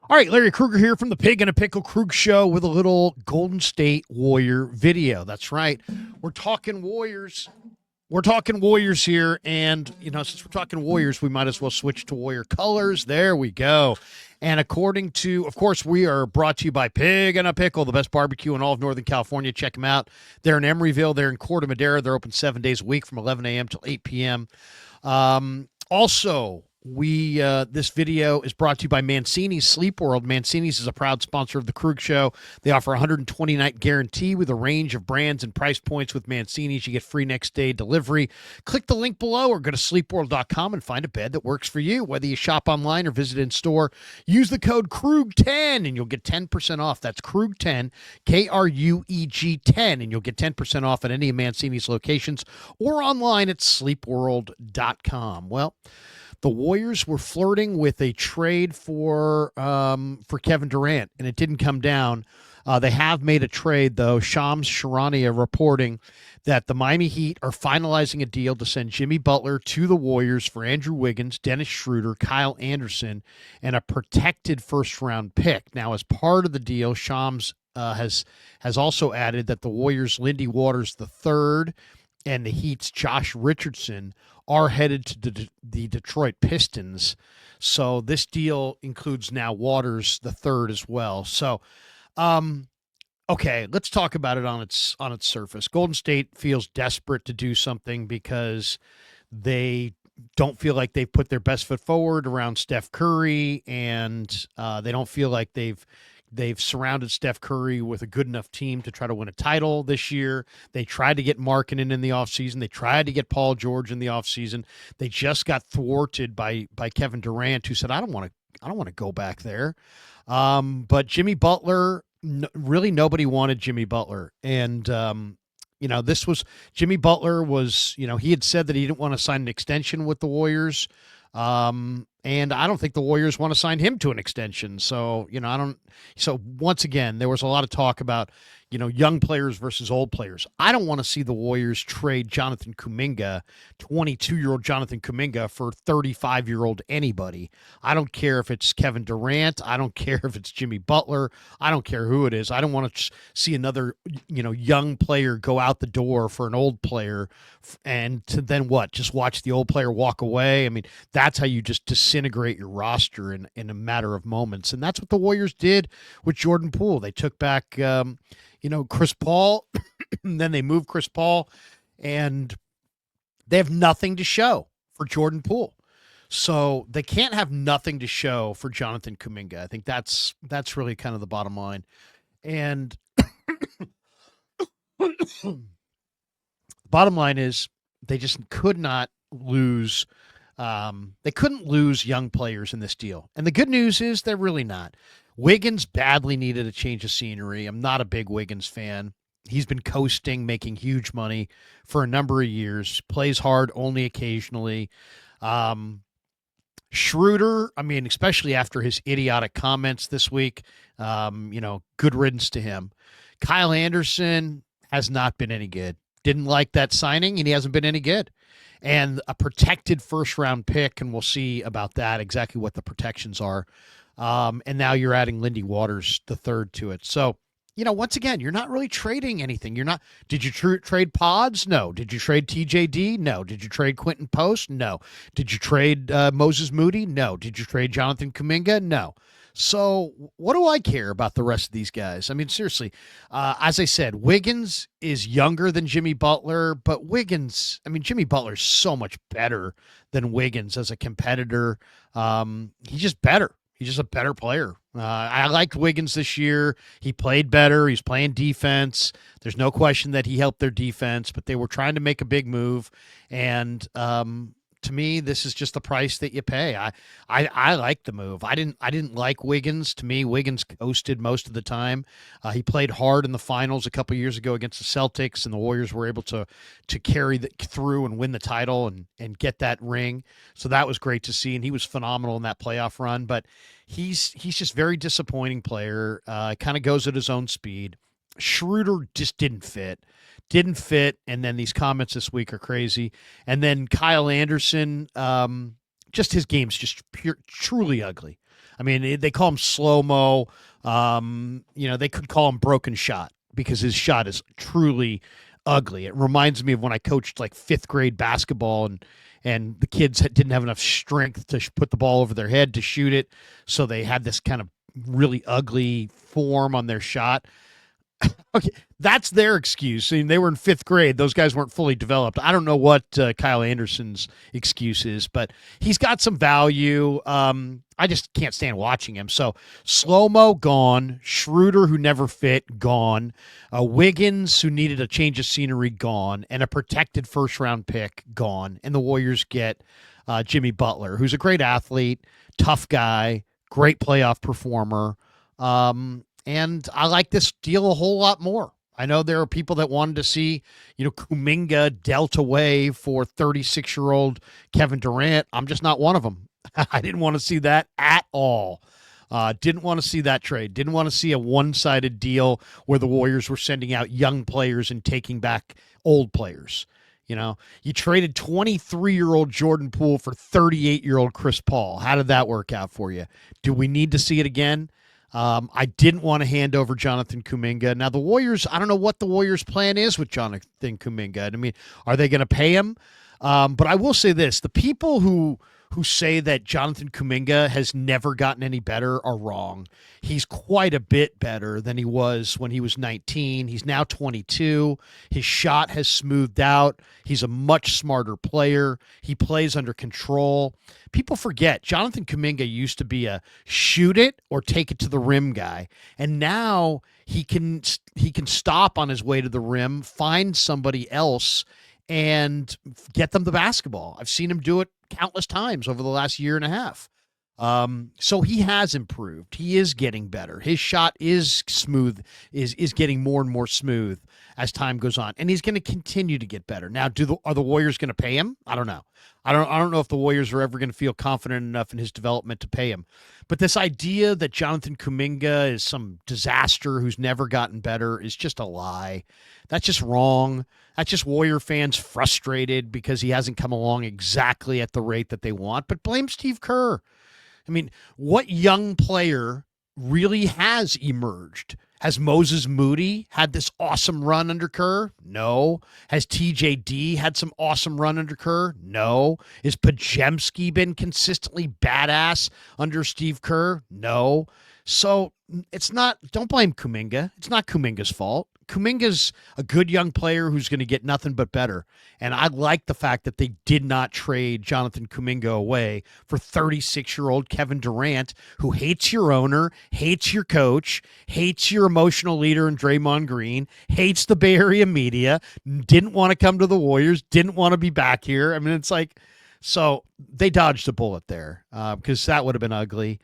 All right, Larry Krueger here from the Pig and a Pickle Krug Show with a little Golden State Warrior video. That's right. We're talking Warriors. We're talking Warriors here, and since we're talking Warriors, we might as well switch to Warrior colors. There we go. And according to, of course, we are brought to you by Pig and a Pickle, the best barbecue in all of Northern California. Check them out. They're in Emeryville. They're in Corte Madera. They're open 7 days a week from 11 a.m. till 8 p.m. Also, this video is brought to you by Mancini's Sleep World. Mancini's is a proud sponsor of the Krug Show. They offer a 120-night guarantee with a range of brands and price points. With Mancini's, you get free next-day delivery. Click the link below or go to sleepworld.com and find a bed that works for you. Whether you shop online or visit in store, use the code KRUG10 and you'll get 10% off. That's KRUG10, K-R-U-E-G 10, and you'll get 10% off at any of Mancini's locations or online at sleepworld.com. Well, the Warriors were flirting with a trade for Kevin Durant, and it didn't come down. They have made a trade, though. Shams Charania reporting that the Miami Heat are finalizing a deal to send Jimmy Butler to the Warriors for Andrew Wiggins, Dennis Schroeder, Kyle Anderson, and a protected first-round pick. Now, as part of the deal, Shams has also added that the Warriors' Lindy Waters III and the Heat's Josh Richardson are headed to the Detroit Pistons. So this deal includes now Waters the third as well. So, okay, let's talk about it on its surface. Golden State feels desperate to do something because they don't feel like they've put their best foot forward around Steph Curry, and they don't feel like they've surrounded Steph Curry with a good enough team to try to win a title this year. They tried to get Markkanen in the offseason. They tried to get Paul George in the offseason. They just got thwarted by Kevin Durant, who said, I don't want to go back there. But Jimmy Butler, really nobody wanted Jimmy Butler. And, this was Jimmy Butler was, he had said that he didn't want to sign an extension with the Warriors. And I don't think the Warriors want to sign him to an extension. So, so once again, there was a lot of talk about, young players versus old players. I don't want to see the Warriors trade Jonathan Kuminga, 22-year-old Jonathan Kuminga, for 35-year-old anybody. I don't care if it's Kevin Durant. I don't care if it's Jimmy Butler. I don't care who it is. I don't want to see another, young player go out the door for an old player and to then what? Just watch the old player walk away. I mean, that's how you just disintegrate your roster in a matter of moments. And that's what the Warriors did with Jordan Poole. They took back, Chris Paul, and then they moved Chris Paul, and they have nothing to show for Jordan Poole. So they can't have nothing to show for Jonathan Kuminga. I think that's really kind of the bottom line. And bottom line is they just could not lose. They couldn't lose young players in this deal. And the good news is they're really not. Wiggins badly needed a change of scenery. I'm not a big Wiggins fan. He's been coasting, making huge money for a number of years, plays hard only occasionally. Schroeder, especially after his idiotic comments this week, good riddance to him. Kyle Anderson has not been any good. Didn't like that signing, and he hasn't been any good. And a protected first-round pick, and we'll see about that, exactly what the protections are. And now you're adding Lindy Waters the third to it. So, once again, you're not really trading anything. You're not. Did you trade Pods? No. Did you trade TJD? No. Did you trade Quentin Post? No. Did you trade Moses Moody? No. Did you trade Jonathan Kuminga? No. So what do I care about the rest of these guys? I mean, seriously, as I said, Wiggins is younger than Jimmy Butler, but Jimmy Butler's so much better than Wiggins as a competitor. He's just better. He's just a better player. I liked Wiggins this year. He played better. He's playing defense. There's no question that he helped their defense, but they were trying to make a big move. And to me, this is just the price that you pay. I like the move. I didn't like Wiggins. To me, Wiggins coasted most of the time. He played hard in the finals a couple years ago against the Celtics, and the Warriors were able to carry through and win the title and get that ring. So that was great to see, and he was phenomenal in that playoff run. But he's just a very disappointing player. Kind of goes at his own speed. Schroeder just didn't fit. And then these comments this week are crazy. And then Kyle Anderson just his game's just truly ugly. I mean, they call him slow-mo. They could call him broken shot because his shot is truly ugly. It reminds me of when I coached like fifth grade basketball and the kids didn't have enough strength to put the ball over their head to shoot it. So they had this kind of really ugly form on their shot. Okay, that's their excuse. I mean, they were in fifth grade. Those guys weren't fully developed. I don't know what Kyle Anderson's excuse is, but he's got some value. I just can't stand watching him. So slow-mo, gone. Schröder, who never fit, gone. Wiggins, who needed a change of scenery, gone. And a protected first-round pick, gone. And the Warriors get Jimmy Butler, who's a great athlete, tough guy, great playoff performer. And I like this deal a whole lot more. I know there are people that wanted to see, Kuminga dealt away for 36-year-old Kevin Durant. I'm just not one of them. I didn't want to see that at all. Didn't want to see that trade. Didn't want to see a one-sided deal where the Warriors were sending out young players and taking back old players. You traded 23-year-old Jordan Poole for 38-year-old Chris Paul. How did that work out for you? Do we need to see it again? I didn't want to hand over Jonathan Kuminga. Now, the Warriors, I don't know what the Warriors' plan is with Jonathan Kuminga. I mean, are they going to pay him? But I will say this. The people who say that Jonathan Kuminga has never gotten any better are wrong. He's quite a bit better than he was when he was 19. He's now 22. His shot has smoothed out. He's a much smarter player. He plays under control. People forget Jonathan Kuminga used to be a shoot it or take it to the rim guy. And now he can stop on his way to the rim, find somebody else, and get them the basketball. I've seen him do it countless times over the last year and a half. So he has improved. He is getting better. His shot is smooth, is getting more and more smooth as time goes on, and he's going to continue to get better. Now, are the Warriors going to pay him? I don't know. I don't know if the Warriors are ever going to feel confident enough in his development to pay him. But this idea that Jonathan Kuminga is some disaster who's never gotten better is just a lie. That's just wrong. That's just Warrior fans frustrated because he hasn't come along exactly at the rate that they want. But blame Steve Kerr. I mean, what young player really has emerged? Has Moses Moody had this awesome run under Kerr? No. Has TJD had some awesome run under Kerr? No. Is Pajemski been consistently badass under Steve Kerr? No. So don't blame Kuminga. It's not Kuminga's fault. Kuminga's a good young player who's going to get nothing but better. And I like the fact that they did not trade Jonathan Kuminga away for 36-year-old Kevin Durant, who hates your owner, hates your coach, hates your emotional leader in Draymond Green, hates the Bay Area media, didn't want to come to the Warriors, didn't want to be back here. I mean, it's like, so they dodged a bullet there because that would have been ugly.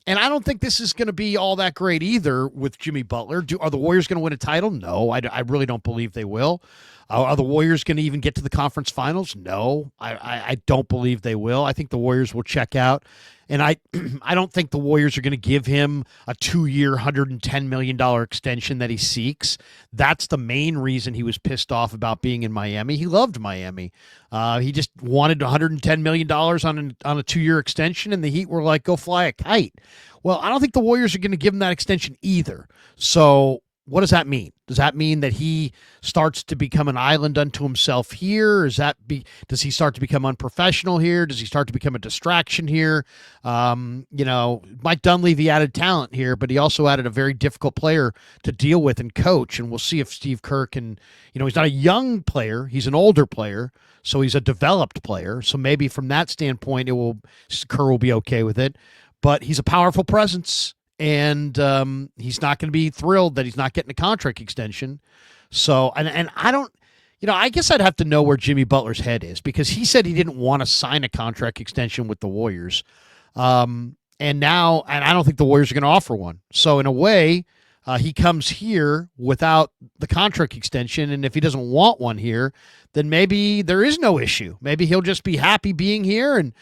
And I don't think this is going to be all that great either with Jimmy Butler. Are the Warriors going to win a title? No, I really don't believe they will. Are the Warriors going to even get to the conference finals? No, I don't believe they will. I think the Warriors will check out. And I don't think the Warriors are going to give him a 2-year, $110 million extension that he seeks. That's the main reason he was pissed off about being in Miami. He loved Miami. He just wanted $110 million on a 2-year extension, and the Heat were like, go fly a kite. Well, I don't think the Warriors are going to give him that extension either. So what does that mean? Does that mean that he starts to become an island unto himself here? Does he start to become unprofessional here? Does he start to become a distraction here? Mike Dunleavy added talent here, but he also added a very difficult player to deal with and coach. And we'll see if Steve Kerr can, he's not a young player. He's an older player. So he's a developed player. So maybe from that standpoint, Kerr will be okay with it. But he's a powerful presence. And he's not going to be thrilled that he's not getting a contract extension. So, and I don't, I guess I'd have to know where Jimmy Butler's head is because he said he didn't want to sign a contract extension with the Warriors. And I don't think the Warriors are going to offer one. So in a way, he comes here without the contract extension. And if he doesn't want one here, then maybe there is no issue. Maybe he'll just be happy being here and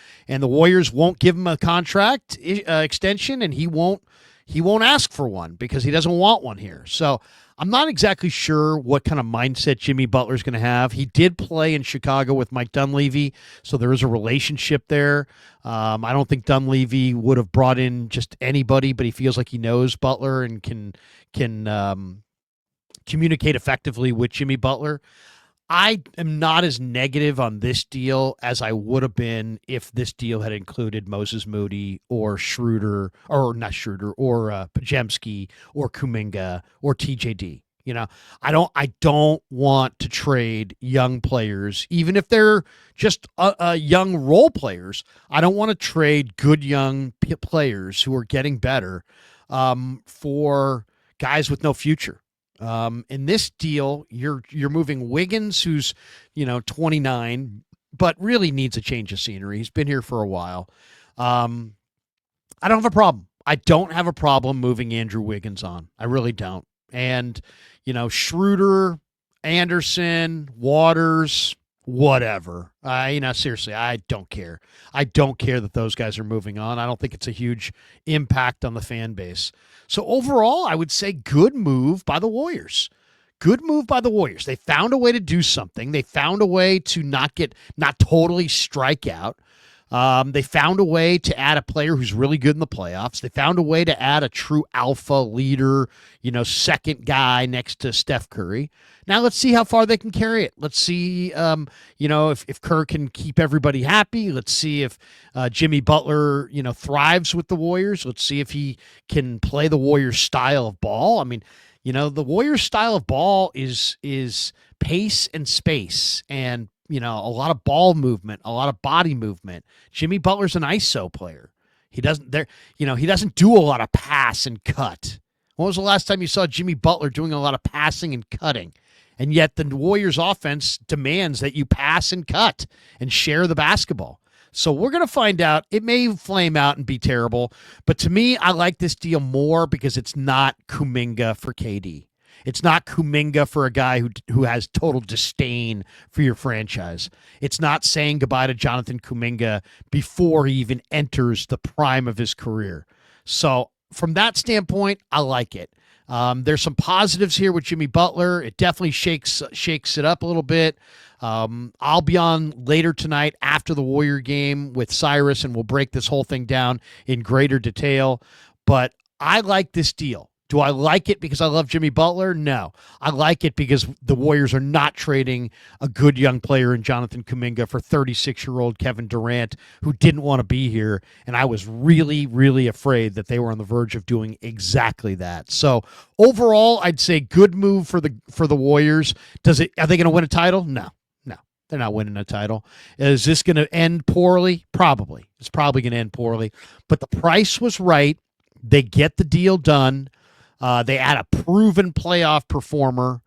the Warriors won't give him a contract extension and he won't he won't ask for one because he doesn't want one here. So I'm not exactly sure what kind of mindset Jimmy Butler's going to have. He did play in Chicago with Mike Dunleavy, so there is a relationship there. I don't think Dunleavy would have brought in just anybody, but he feels like he knows Butler and can communicate effectively with Jimmy Butler. I am not as negative on this deal as I would have been if this deal had included Moses Moody or Schröder, or not Schröder, or Pajemski or Kuminga or TJD. You know, I don't want to trade young players, even if they're just young role players. I don't want to trade good young players who are getting better for guys with no future. In this deal, you're moving Wiggins, who's 29, but really needs a change of scenery. He's been here for a while. I don't have a problem. I don't have a problem moving Andrew Wiggins on. I really don't. And Schröder, Anderson, Waters, whatever. Seriously, I don't care. I don't care that those guys are moving on. I don't think it's a huge impact on the fan base. So overall, I would say good move by the Warriors. Good move by the Warriors. They found a way to do something. They found a way to not totally strike out. They found a way to add a player who's really good in the playoffs. They found a way to add a true alpha leader, second guy next to Steph Curry. Now let's see how far they can carry it. Let's see, if Kerr can keep everybody happy. Let's see if Jimmy Butler, thrives with the Warriors. Let's see if he can play the Warriors style of ball. I mean, the Warriors style of ball is pace and space and a lot of ball movement, a lot of body movement. Jimmy Butler's an ISO player. He doesn't do a lot of pass and cut. When was the last time you saw Jimmy Butler doing a lot of passing and cutting? And yet the Warriors offense demands that you pass and cut and share the basketball. So we're going to find out. It may flame out and be terrible, but to me, I like this deal more because it's not Kuminga for KD. It's not Kuminga for a guy who has total disdain for your franchise. It's not saying goodbye to Jonathan Kuminga before he even enters the prime of his career. So from that standpoint, I like it. There's some positives here with Jimmy Butler. It definitely shakes it up a little bit. I'll be on later tonight after the Warrior game with Cyrus, and we'll break this whole thing down in greater detail. But I like this deal. Do I like it because I love Jimmy Butler? No. I like it because the Warriors are not trading a good young player in Jonathan Kuminga for 36-year-old Kevin Durant, who didn't want to be here. And I was really, really afraid that they were on the verge of doing exactly that. So overall, I'd say good move for the Warriors. Are they going to win a title? No. They're not winning a title. Is this going to end poorly? Probably. It's probably going to end poorly. But the price was right. They get the deal done. They add a proven playoff performer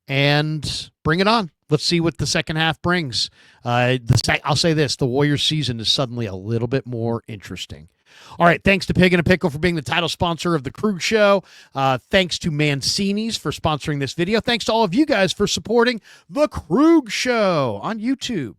and bring it on. Let's see what the second half brings. I'll say this, the Warriors season is suddenly a little bit more interesting. All right, thanks to Pig and a Pickle for being the title sponsor of The Krug Show. Thanks to Mancini's for sponsoring this video. Thanks to all of you guys for supporting The Krug Show on YouTube.